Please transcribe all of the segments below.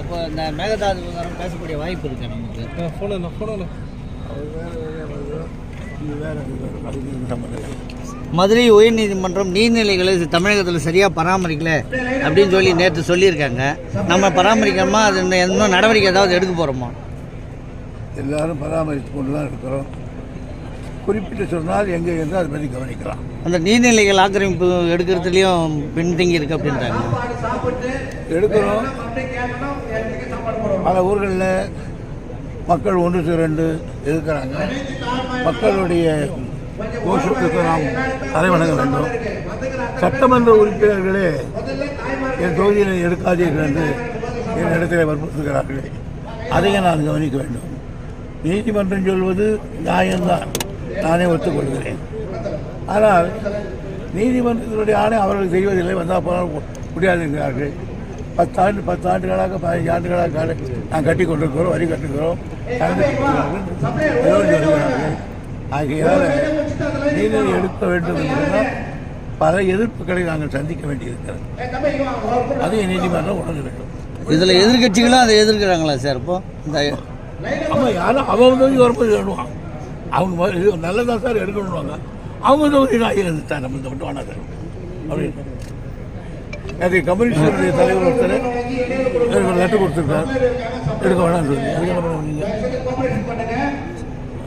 இப்போ இந்த மேகதாது விவகாரம் பேசக்கூடிய வாய்ப்பு இருக்கு நமக்கு. மதுரை உயர்நீதிமன்றம் நீர்நிலைகளை தமிழகத்தில் சரியாக பராமரிக்கல அப்படின்னு சொல்லி நேற்று சொல்லியிருக்காங்க. நம்ம பராமரிக்கணுமா, அது இன்னும் நடவடிக்கை ஏதாவது எடுக்க போகிறோமா? எல்லாரும் பராமரித்து கொண்டு தான் இருக்கிறோம். குறிப்பிட்டு சொன்னால் எங்கே இருந்தால் அதை பற்றி கவனிக்கலாம். அந்த நீர்நிலைகள் ஆக்கிரமிப்பு எடுக்கிறதுலையும் பின்தங்கி இருக்கு அப்படின்றாங்க. எடுக்கிறோம். பல ஊர்களில் மக்கள் ஒன்று திரண்டு இருக்கிறாங்க. மக்களுடைய கோஷத்துக்கு நாம் தலைவணங்க வேண்டும். சட்டமன்ற உறுப்பினர்களே என் தொகுதியில் எடுக்காதீர்கள் என்று என் இடத்திலே வற்புறுத்துகிறார்களே, அதையும் நான் கவனிக்க வேண்டும். நீதிமன்றம் சொல்வது நியாயம்தான், நானே ஒத்துக்கொள்கிறேன். ஆனால் நீதிமன்றத்தினுடைய ஆணை அவர்கள் செய்வதில்லை. வந்தால் போனால் முடியாது என்கிறார்கள். 10 ஆண்டுகளாக 15 ஆண்டுகளாக நான் கட்டி கொண்டிருக்கிறோம், வரி கட்டுகிறோம், சொல்கிறார்கள். ஆகையால் நீதியை எடுக்க வேண்டும் என்றால் பல எதிர்ப்புகளை நாங்கள் சந்திக்க வேண்டியிருக்கிறது. அதையும் நீதிமன்றம் உணர வேண்டும். இதில் எதிர்கட்சிகளும் அதை எதிர்க்கிறாங்களா சார்? இப்போ இந்த ஆமாம், யாரும் அவங்க வரும்போது எழுதுவாங்க. அவங்க நல்லதாக சார் எடுக்கணுவாங்க. அவங்க தொகுதி நான் இருந்துட்டேன், நம்ம இந்த மட்டும் வேணாம் சார் அப்படின்னு. அது கம்யூனிஸ்டுடைய தலைவர் ஒருத்தர் எனக்கு ஒரு லெட்டர் கொடுத்துருக்கார், எடுக்க வேணாம்னு சொல்லி. அதுக்கு என்ன பண்ணுவீங்க?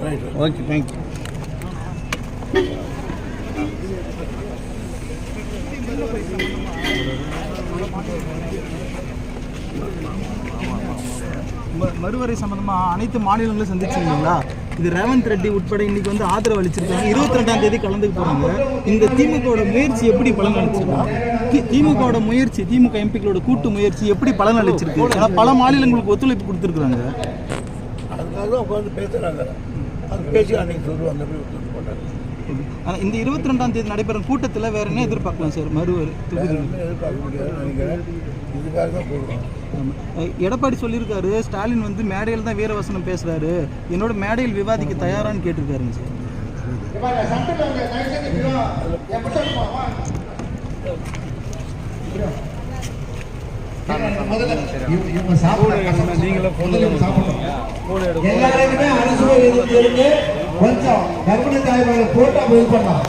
Right, okay, thank you. மறுவரை சம்பந்தமாக அனைத்து மாநிலங்களும் சந்திச்சிருந்தீங்களா? இது ரேவந்த் ரெட்டி உட்பட இன்னைக்கு வந்து ஆதரவு அளிச்சிருக்காங்க. 22ஆம் தேதி கலந்துக்க போறாங்க. இந்த திமுகவோட முயற்சி எப்படி பலன் அளிச்சிருக்காங்க? திமுகவோட முயற்சி, திமுக எம்பிக்களோட கூட்டு முயற்சி எப்படி பலன் அளிச்சிருக்கு? ஏன்னா பல மாநிலங்களுக்கு ஒத்துழைப்பு கொடுத்துருக்குறாங்க. அதுக்காக தான் உட்காந்து பேசுகிறாங்க. அது பேசி அன்னைக்கு சொல்லுவாங்க. ஆனால் இந்த 22ஆம் தேதி நடைபெறும் கூட்டத்தில் வேற என்ன எதிர்பார்க்கலாம் சார்? மறுவர் எதிர்பார்க்க முடியாது நினைக்கிறேன். இதுக்காக தான் போடுவோம். எடப்பாடி சொல்லியிருக்காரு, ஸ்டாலின் வந்து மேடையில் தான் வீரவசனம் பேசுறாரு, என்னோட மேடையில் விவாதிக்க தயாரான்னு கேட்டிருக்காருங்க சார். கொஞ்சம் கர்ப்பிணி தாய்மார்கள் போட்டா போய் பண்ணலாம்.